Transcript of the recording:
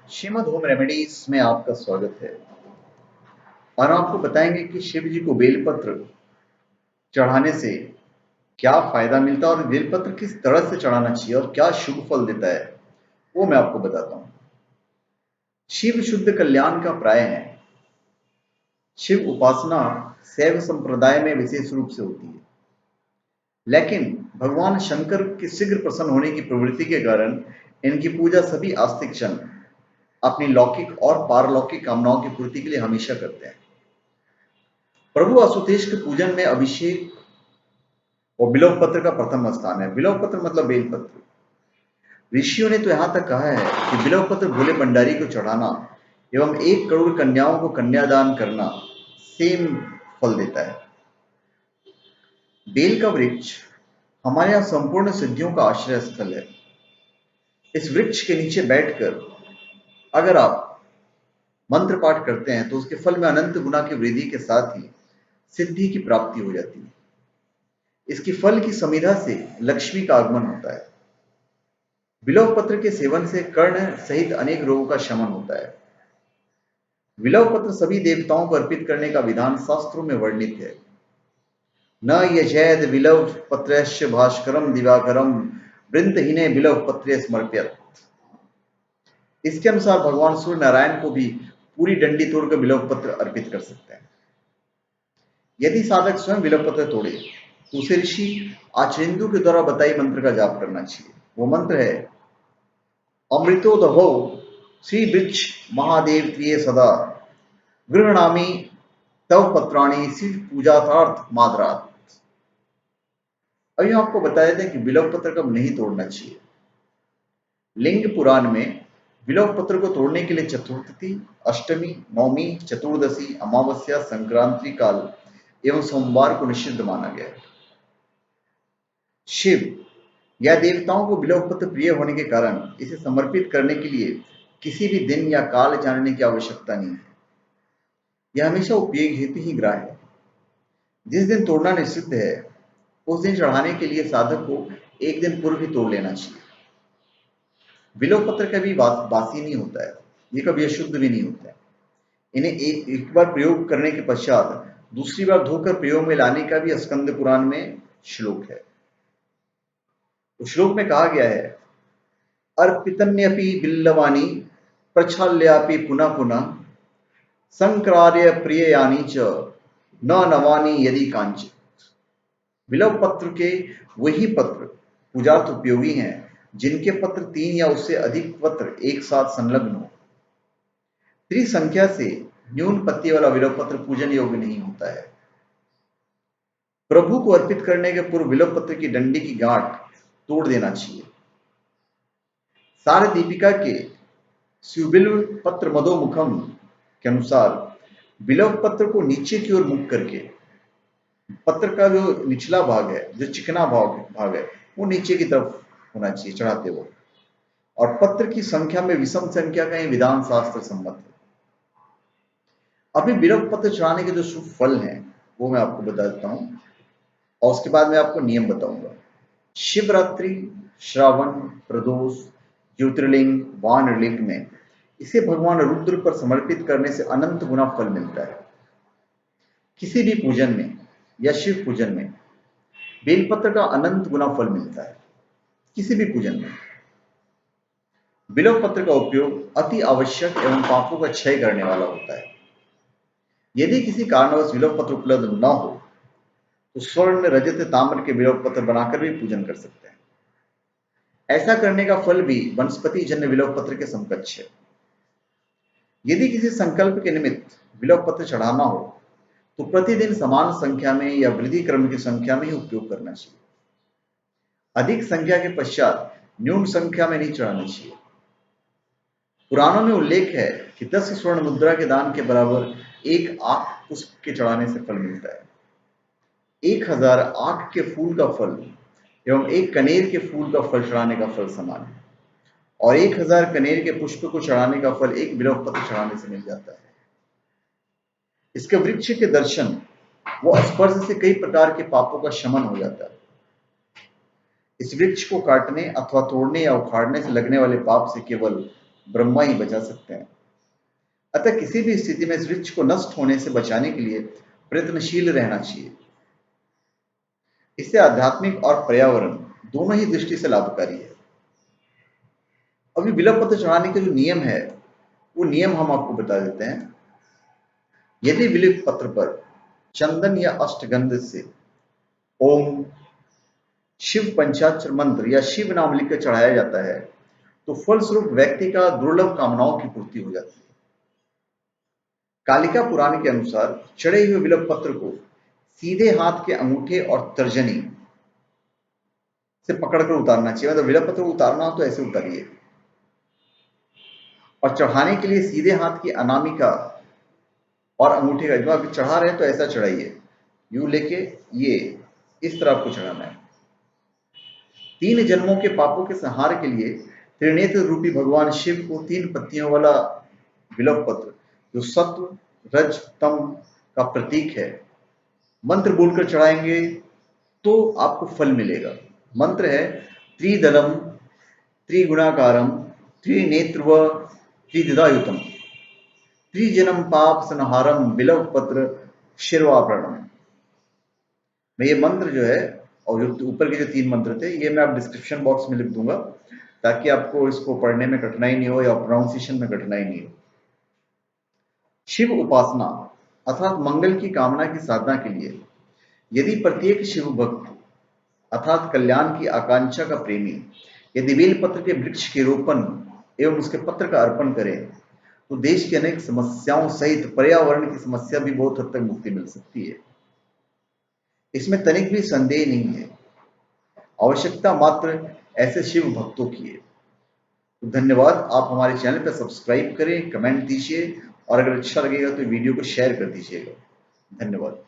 Shrimad home remedies में आपका स्वागत है। और हम आपको बताएंगे कि शिव जी को बेलपत्र चढ़ाने से क्या फायदा मिलता है और बेलपत्र किस तरह से चढ़ाना चाहिए और क्या शुभ फल देता है, वो मैं आपको बताता हूँ। शिव शुद्ध कल्याण का प्राय है। शिव उपासना शैव संप्रदाय में विशेष रूप से होती है, लेकिन भगवान शंकर के शीघ्र प्रसन्न होने की प्रवृत्ति के कारण इनकी पूजा सभी आस्तिक जन अपनी लौकिक और पारलौकिक कामनाओं की पूर्ति के लिए हमेशा करते हैं। प्रभु आशुतोष के पूजन में अभिषेक और बिल्व पत्र का प्रथम स्थान है। बिल्व पत्र मतलब बेलपत्र। ऋषियों ने तो यहां तक कहा है कि बिल्व पत्र भोले भंडारी को चढ़ाना एवं 1 करोड़ कन्याओं को कन्यादान करना सेम फल देता है। बेल का वृक्ष हमारे यहाँ संपूर्ण सिद्धियों का आश्रय स्थल है। इस वृक्ष के नीचे बैठकर अगर आप मंत्र पाठ करते हैं तो उसके फल में अनंत गुना की वृद्धि के साथ ही सिद्धि की प्राप्ति हो जाती है। इसकी फल की समिधा से लक्ष्मी का आगमन होता है। बिल्व पत्र के सेवन से कर्ण सहित अनेक रोगों का शमन होता है। बिल्व पत्र सभी देवताओं को अर्पित करने का विधान शास्त्रों में वर्णित है। न यजैद बिल्व पत्रस्य भास्करम दिवाकरम वृंतहीने बिल्व पत्रे समर्प्यत। इसके अनुसार भगवान सूर्य नारायण को भी पूरी डंडी तोड़कर बिल्व पत्र अर्पित कर सकते हैं। यदि साधक स्वयं बिल्व पत्र तोड़े तो उसे ऋषि आचरेंदु के द्वारा बताई मंत्र का जाप करना चाहिए। वो मंत्र है अमृतोदहो श्री वृक्ष महादेव त्रिये सदा गृहणामी तव पत्राणी शिव पूजातार्थ मादरात। अभी आपको बता देते हैं कि बिल्व पत्र कब नहीं तोड़ना चाहिए। लिंग पुराण में बिल्व पत्र को तोड़ने के लिए चतुर्थी, अष्टमी, नवमी, चतुर्दशी, अमावस्या, संक्रांति काल एवं सोमवार को निषिद्ध माना गया है। शिव या देवताओं को बिल्व पत्र प्रिय होने के कारण इसे समर्पित करने के लिए किसी भी दिन या काल जानने की आवश्यकता नहीं है। यह हमेशा उपयोग हेतु ही ग्राह्य है। जिस दिन तोड़ना निषिद्ध है उस दिन चढ़ाने के लिए साधक को 1 दिन पूर्व ही तोड़ लेना चाहिए। बिल्व पत्र कभी बासी नहीं होता है, ये कभी अशुद्ध भी नहीं होता है। इन्हें एक बार प्रयोग करने के पश्चात दूसरी बार धोकर प्रयोग में लाने का भी स्कंद पुराण में श्लोक है। उस श्लोक में कहा गया है अर्पितन्यपि बिल्लवानी प्रक्षाल्यापि पुनः पुनः संक्रार्य प्रिययानी च न नवानी यदि कांचित। बिल्व पत्र के वही पत्र पूजार्थ उपयोगी हैं जिनके पत्र 3 या उससे अधिक पत्र एक साथ संलग्न हो। त्रिसंख्या से न्यून पत्ती वाला बिल्व पत्र पूजन योग्य नहीं होता है। प्रभु को अर्पित करने के पूर्व बिल्व पत्र की डंडी की गांठ तोड़ देना चाहिए। सार दीपिका के शिवबिल्व पत्र मदोमुखम के अनुसार बिल्व पत्र को नीचे की ओर मुख करके पत्र का जो निचला भाग है, जो चिकना भाग है, वो नीचे की तरफ होना चाहिए चढ़ाते हुए। और पत्र की संख्या में विषम संख्या का विधान शास्त्र सम्मत है। अभी बिल्व पत्र चढ़ाने के जो शुभ फल हैं वो मैं आपको बता देता हूं और उसके बाद मैं आपको नियम बताऊंगा। शिवरात्रि, श्रावण, प्रदोष, ज्योतिर्लिंग, वानरलिंग में इसे भगवान रुद्र पर समर्पित करने से अनंत गुना फल मिलता है। किसी भी पूजन में या शिव पूजन में बेलपत्र का अनंत गुना फल मिलता है। किसी भी पूजन में बिल्व पत्र का उपयोग अति आवश्यक एवं पापों का क्षय करने वाला होता है। यदि किसी कारणवश बिल्व पत्र उपलब्ध न हो तो स्वर्ण, रजत, ताम्र के बिल्व पत्र बनाकर भी पूजन कर सकते हैं। ऐसा करने का फल भी वनस्पति जन्य बिल्व पत्र के समकक्ष है। यदि किसी संकल्प के निमित्त बिल्व पत्र चढ़ाना हो तो प्रतिदिन समान संख्या में या वृद्धि क्रम की संख्या में ही उपयोग करना चाहिए। अधिक संख्या के पश्चात न्यून संख्या में नहीं चढ़ाना चाहिए। पुराणों में उल्लेख है कि 10 स्वर्ण मुद्रा के दान के बराबर 1 आक पुष्प के चढ़ाने से फल मिलता है। 1000 आक के फूल का फल एवं 1 कनेर के फूल का फल चढ़ाने का फल समान है और 1000 कनेर के पुष्प को चढ़ाने का फल 1 बिल्व पत्र चढ़ाने से मिल जाता है। इसके वृक्ष के दर्शन व स्पर्श से कई प्रकार के पापों का शमन हो जाता है। इस वृक्ष को काटने अथवा तोड़ने या उखाड़ने से लगने वाले पाप से केवल ब्रह्मा ही बचा सकते हैं। अतः किसी भी स्थिति में इस वृक्ष को नष्ट होने से बचाने के लिए प्रयत्नशील रहना चाहिए। इससे आध्यात्मिक और पर्यावरण दोनों ही दृष्टि से लाभकारी है। अभी बिल्व पत्र चढ़ाने के जो नियम है, वो नियम हम आपको बता देते हैं। यदि बिल्व पत्र पर चंदन या अष्टगंध से ओम, शिव पंचाक्षर मंत्र या शिव नाम लिखकर चढ़ाया जाता है तो फलस्वरूप व्यक्ति का दुर्लभ कामनाओं की पूर्ति हो जाती है। कालिका पुराण के अनुसार चढ़े हुए बिल्व पत्र को सीधे हाथ के अंगूठे और तर्जनी से पकड़कर उतारना चाहिए। मतलब बिल्व पत्र उतारना हो तो ऐसे उतारिए, और चढ़ाने के लिए सीधे हाथ की अनामिका और अंगूठे का, जब आप चढ़ा रहे हैं तो ऐसा चढ़ाइए, यूं लेके ये इस तरह आपको चढ़ाना है। 3 जन्मों के पापों के संहार के लिए त्रिनेत्र रूपी भगवान शिव को 3 पत्तियों वाला बिल्व पत्र, जो सत्व रज तम का प्रतीक है, मंत्र बोलकर चढ़ाएंगे तो आपको फल मिलेगा। मंत्र है त्रिदलम त्रिगुणाकारम त्रिनेत्र त्रिदिदायुतम त्रिजन्म पाप संहारम बिल्व पत्र शिरवाप्रणम। मैं ये मंत्र जो है, और जो ऊपर के जो 3 मंत्र थे, ये मैं आप डिस्क्रिप्शन बॉक्स में लिख दूंगा ताकि आपको इसको पढ़ने में कठिनाई नहीं हो या प्रोनाउंसिएशन में कठिनाई नहीं हो। शिव उपासना अर्थात मंगल की कामना की साधना के लिए यदि प्रत्येक शिव भक्त अर्थात कल्याण की आकांक्षा का प्रेमी यदि बेलपत्र के वृक्ष के रोपण एवं उसके पत्र का अर्पण करे तो देश की अनेक समस्याओं सहित पर्यावरण की समस्या भी बहुत हद तक मुक्ति मिल सकती है। इसमें तनिक भी संदेह नहीं है। आवश्यकता मात्र ऐसे शिव भक्तों की है। तो धन्यवाद। आप हमारे चैनल पर सब्सक्राइब करें, कमेंट दीजिए और अगर अच्छा लगेगा तो वीडियो को शेयर कर दीजिएगा। धन्यवाद।